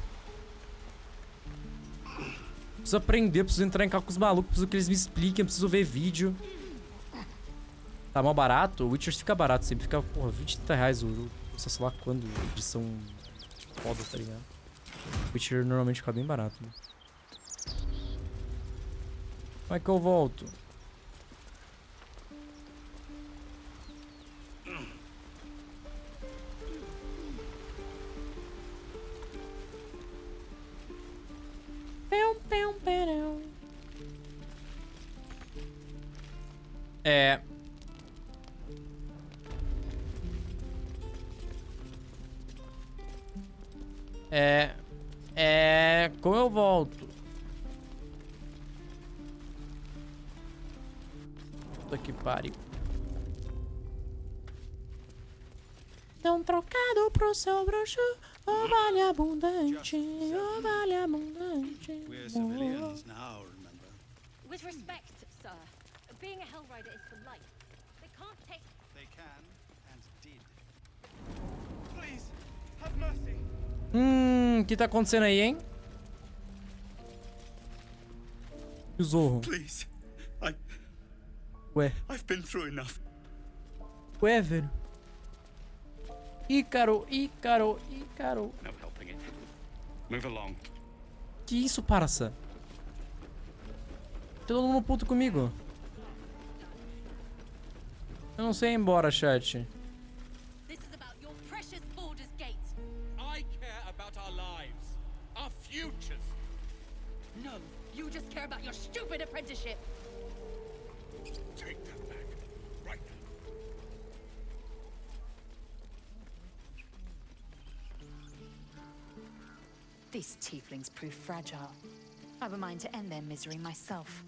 Preciso aprender, preciso entrar em casa com os malucos, preciso que eles me expliquem, preciso ver vídeo. Tá mal barato? O Witcher fica barato sempre, fica, porra, 20, 30 reais o jogo. Sei lá quando, edição foda, tá ligado? O Witcher normalmente fica bem barato, né? Como é que eu volto? Como eu volto? Puta que pariu. Dá um trocado pro seu bruxo, oh vale abundante, oh vale abundante. We're civilians now, remember? With respect, sir, being a Hellrider is for life. They can't take... They can and did. Please, have mercy. O que tá acontecendo aí, hein? E o Zorro? Please, Ué. I've been through enough. Ué, velho. Ícaro. No helping it. Move along. Que isso, parça? todo mundo puto comigo. Eu não sei ir embora, chat. This is about your precious Baldur's Gate. I care about our lives, our futures. No, you just care about your stupid apprenticeship. Take that back, right now. These tieflings prove fragile. I've a mind to end their misery myself.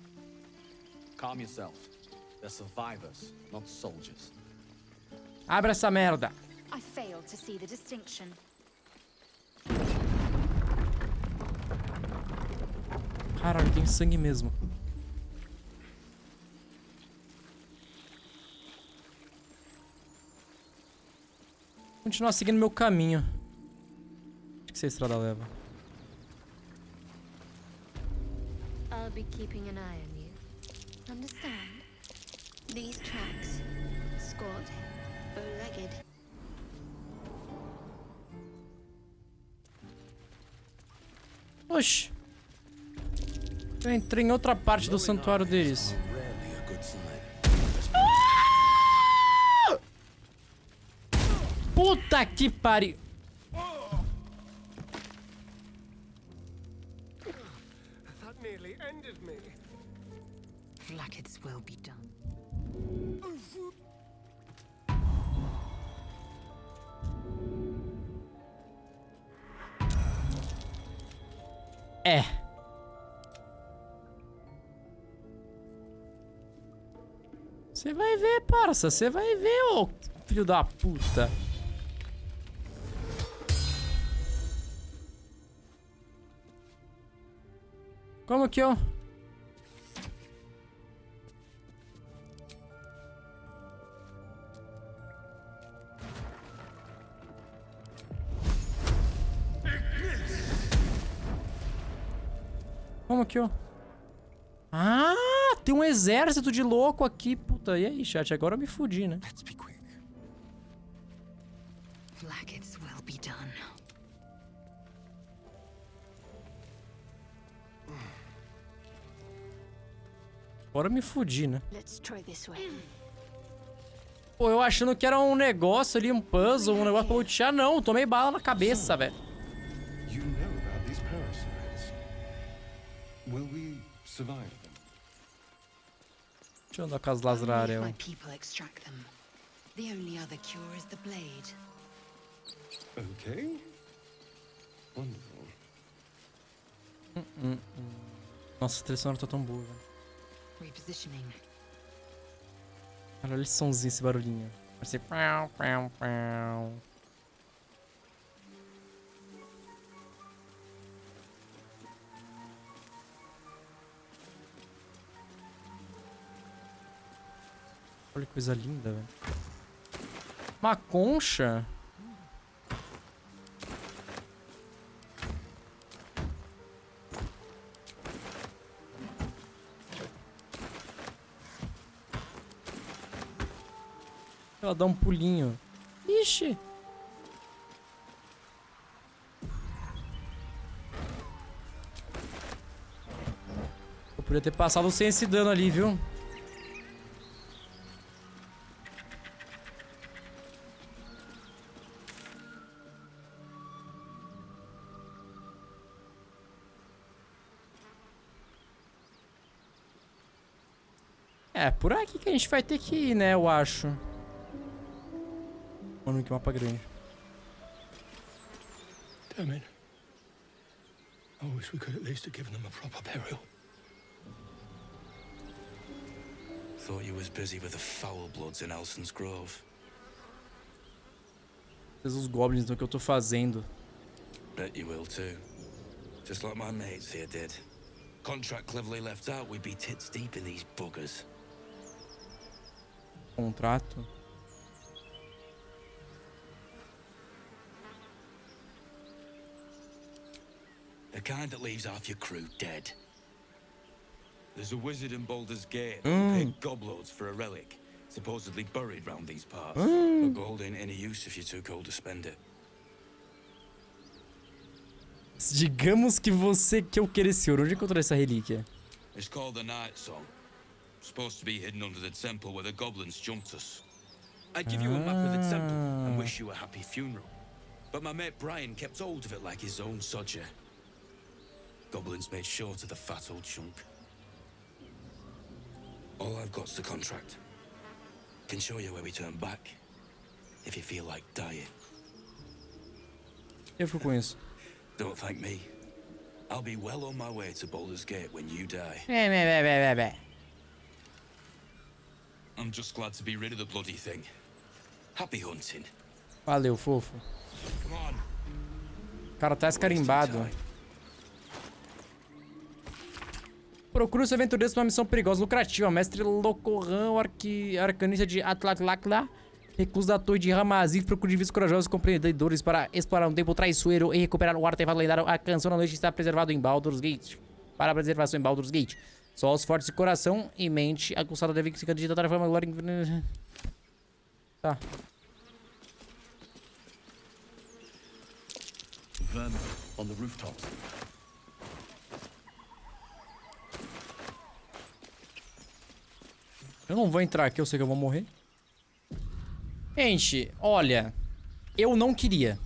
Calm yourself. They're survivors, not soldiers. Abre essa merda. I fail to see the distinction. Caralho, tem sangue mesmo. Vou continuar seguindo meu caminho. Onde que essa estrada leva? I'll be keeping an eye on you. Understand? These tracks. Squat. Bow-legged. Oxi. Eu entrei em outra parte do santuário deles. Puta que pariu. That nearly ended me. Like its will be done. É. Você vai ver, parça. Você vai ver, ô filho da puta. Como que eu... Como que eu... Ah, tem um exército de louco aqui. Puta, e aí, chat? Agora eu me fudi, né? Like its will be done. Agora eu me fudi, né? Let's try this way. Pô, eu achando que era um negócio ali, um puzzle, um negócio pra lutear. Não, tomei bala na cabeça, velho. You know about these parasites. Will we survive them? Deixa eu andar com as Lazarel. My people extract them. The only other cure is the blade. Okay. Wonderful. Nossa, a trilha sonora tá tão boa, velho. Repositioning. Olha esse somzinho, esse barulhinho. Parece... Pau, pau, pau. Olha que coisa linda, velho. Uma concha? Ela dá um pulinho. Ixi! Eu podia ter passado sem esse dano ali, viu? É, por aqui que a gente vai ter que ir, né, eu acho. Mano, que mapa grande. Damn it. I wish we could at least have given them a proper burial. Thought you was busy with the foul bloods in Elson's Grove. Os goblins do que eu tô fazendo. Bet you will too. Just like my mates here did. Contract cleverly left out, we'd be tits deep in these buggers. Contrato? The kind that leaves half your crew dead. There's a wizard in Baldur's Gate who paid gobloads for a relic, supposedly buried round these parts. But gold ain't any use if you're too cold to spend it. Digamos que eu queira esse ouro. Onde encontrei essa relíquia? It's called the Night Song. Supposed to be hidden under the temple where the goblins jumped us. I'd give you a map of the temple and wish you a happy funeral. But my mate Brian kept hold of it like his own sodger. Goblins made short of the fat old chunk. All I've got's the contract. Can show you where we turn back, if you feel like dying. Eu fico com isso. Don't thank me. I'll be well on my way to Baldur's Gate when you die. I'm just glad to be rid of the bloody thing. Happy hunting. Valeu, fofo. Come on. O cara tá escarimbado. Procura os aventureiros para uma missão perigosa e lucrativa. Mestre Locorran, o arcanista de Atlatlakla, recluso da torre de Ramazif, procura indivíduos corajosos e compreendedores para explorar um templo traiçoeiro e recuperar o artefato lendário. A canção da noite está preservado em Baldur's Gate. Para a preservação em Baldur's Gate. Só os fortes de coração e mente aguçada devem se candidatar a forma glória. Tá. Vermin on the rooftops. Eu não vou entrar aqui, eu sei que eu vou morrer. Gente, olha, eu não queria,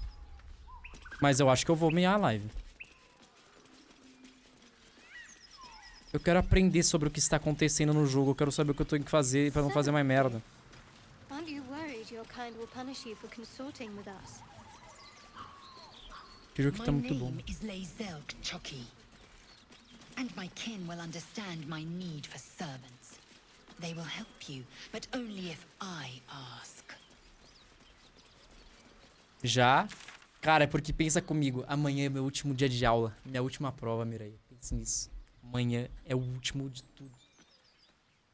mas eu acho que eu vou mear a live. Eu quero aprender sobre o que está acontecendo no jogo. Eu quero saber o que eu tenho que fazer pra não fazer mais merda. Aren't you worried your kind will punish you for consorting with us? Esse jogo aqui tá muito bom. My name is Lae'zel K'Choki, and my kin will understand my need for servants. They will help you, but only if I ask. Já? Cara, é porque pensa comigo. Amanhã é meu último dia de aula. Minha última prova, Mirai. Pense nisso. Amanhã é o último de tudo.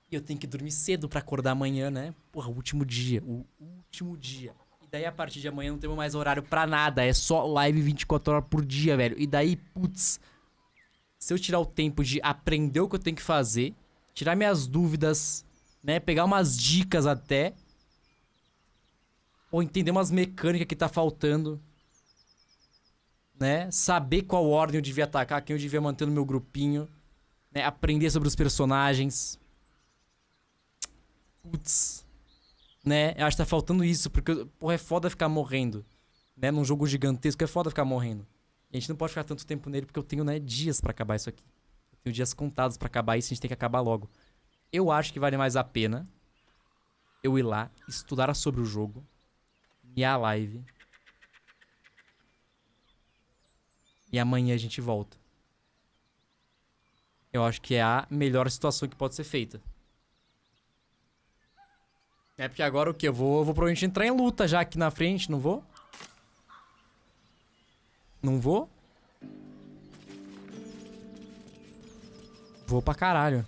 E eu tenho que dormir cedo pra acordar amanhã, né? Porra, o último dia. O último dia. E daí, a partir de amanhã, não temos mais horário pra nada. É só live 24 horas por dia, velho. E daí, putz. Se eu tirar o tempo de aprender o que eu tenho que fazer, tirar minhas dúvidas, né? Pegar umas dicas até. Ou entender umas mecânicas que tá faltando. Né? Saber qual ordem eu devia atacar, quem eu devia manter no meu grupinho. Né? Aprender sobre os personagens. Putz. Né? Eu acho que tá faltando isso, porque, porra, é foda ficar morrendo. Né? Num jogo gigantesco é foda ficar morrendo. E a gente não pode ficar tanto tempo nele, porque eu tenho, né, dias pra acabar isso aqui. Eu tenho dias contados pra acabar isso, a gente tem que acabar logo. Eu acho que vale mais a pena eu ir lá, estudar sobre o jogo, e a live. E amanhã a gente volta. Eu acho que é a melhor situação que pode ser feita. É porque agora o quê? Eu vou provavelmente entrar em luta já aqui na frente, não vou? Não vou? Vou pra caralho.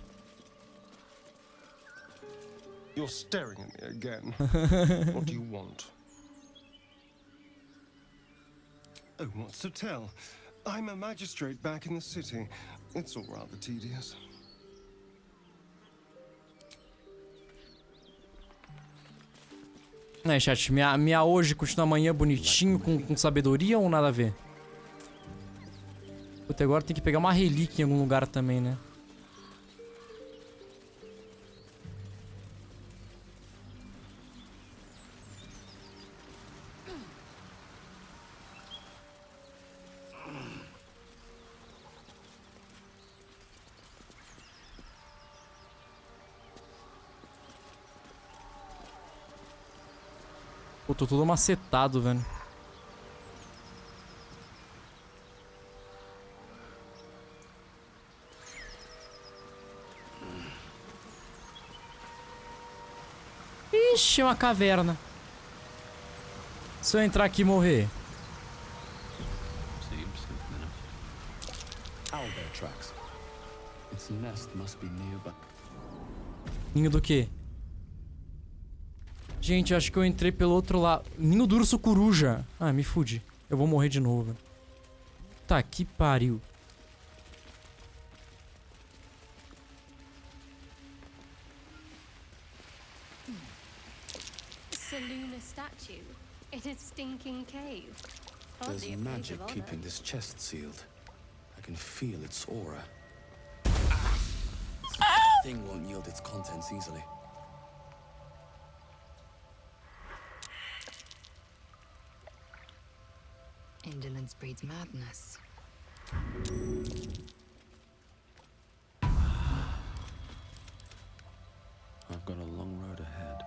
You're staring at me again. What do you want? Oh, what's to tell? I'm a magistrate back in the city. It's all rather tedious. É, chat, minha hoje continua amanhã bonitinho, com sabedoria ou nada a ver? Puta, agora tem que pegar uma relíquia em algum lugar também, né? Pô, tô todo macetado, velho. Ixi, é uma caverna. Se eu entrar aqui e morrer. Ninho do quê? Gente, eu acho que eu entrei pelo outro lado. Ninho do urso coruja. Ah, me fude. Eu vou morrer de novo. Tá, que pariu. Saluna statue in a stinking cave. There's magic keeping this chest sealed. I can feel its aura. thing won't yield its contents easily. Indolence breeds madness. I've got a long road ahead.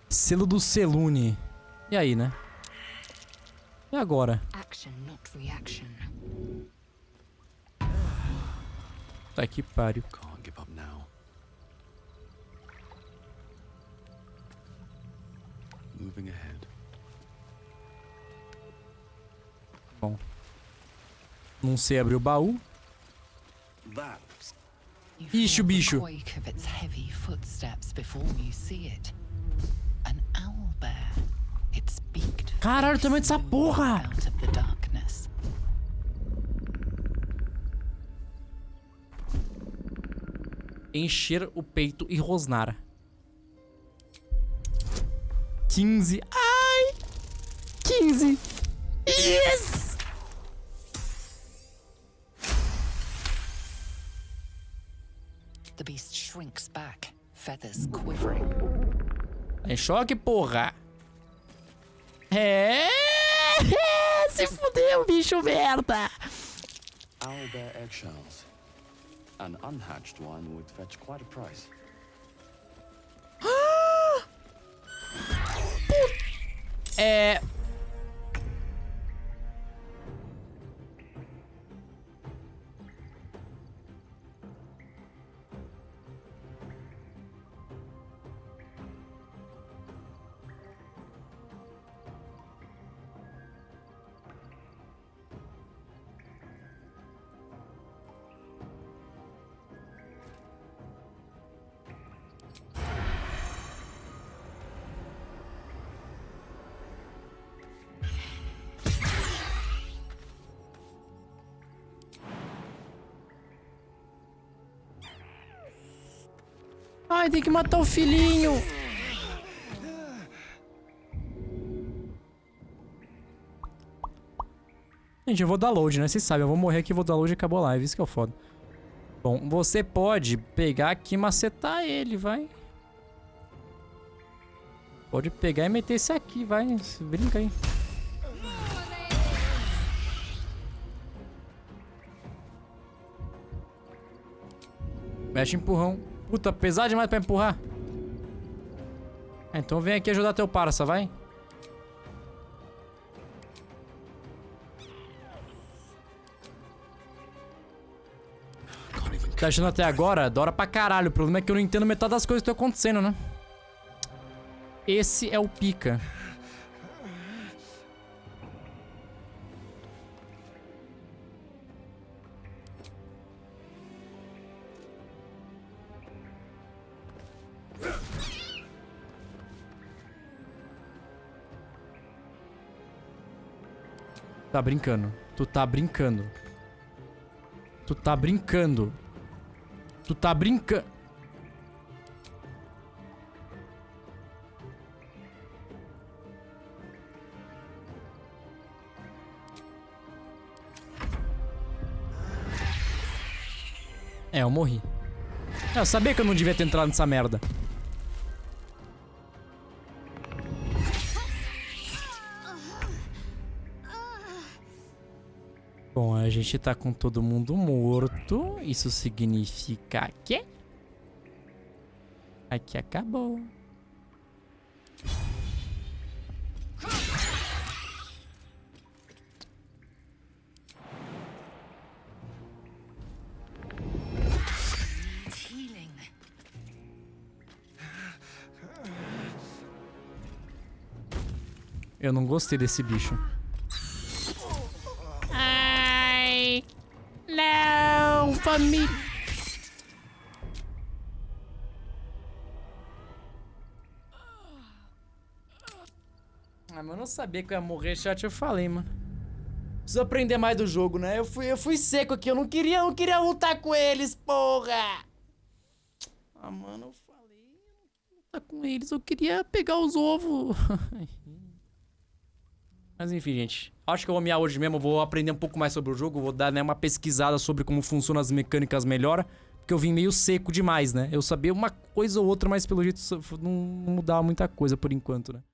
Selo do Selune. E aí, né? E agora? Action, not reaction. Tá que pariu. Can't give up now. Moving ahead. Bom. Não sei abrir o baú. Ixi, o bicho. Quake of its heavy footsteps before you see it. An owl bear. Its beaked Caralho, o tamanho dessa porra! out of the darkness. Encher o peito e rosnar. 15. Ai! 15! Yes! The beast shrinks back, feathers quivering. Tá em choque, porra! Se fudeu, bicho merda! Owl bear eggshells. An unhatched one would fetch quite a price. Ai, tem que matar o filhinho. Gente, eu vou dar load, né? Vocês sabem, eu vou morrer aqui, vou dar load e acabou a live. Isso que é o foda. Bom, você pode pegar aqui e macetar ele, vai. Pode pegar e meter esse aqui, vai. Brinca aí. Mexe empurrão. Puta, pesado demais pra empurrar. Então vem aqui ajudar teu parça, vai. Tá achando até agora? Da hora pra caralho. O problema é que eu não entendo metade das coisas que estão acontecendo, né? Esse é o pica. Tá brincando. Tu tá brincando. Tu tá brincando. Tu tá brincando. É, eu morri. Eu sabia que eu não devia ter entrado nessa merda. Bom, a gente tá com todo mundo morto. Isso significa que... aqui acabou. Eu não gostei desse bicho. Ai! Não, família! Ah, mas eu não sabia que eu ia morrer, chat, eu falei, mano. Preciso aprender mais do jogo, né? Eu fui seco aqui, eu não queria lutar com eles, porra! Ah, mano, eu falei... Tá com eles, eu queria pegar os ovos. Mas enfim, gente. Acho que eu vou miar hoje mesmo, eu vou aprender um pouco mais sobre o jogo, vou dar, né, uma pesquisada sobre como funcionam as mecânicas melhor, porque eu vim meio seco demais, né? Eu sabia uma coisa ou outra, mas pelo jeito não mudava muita coisa por enquanto, né?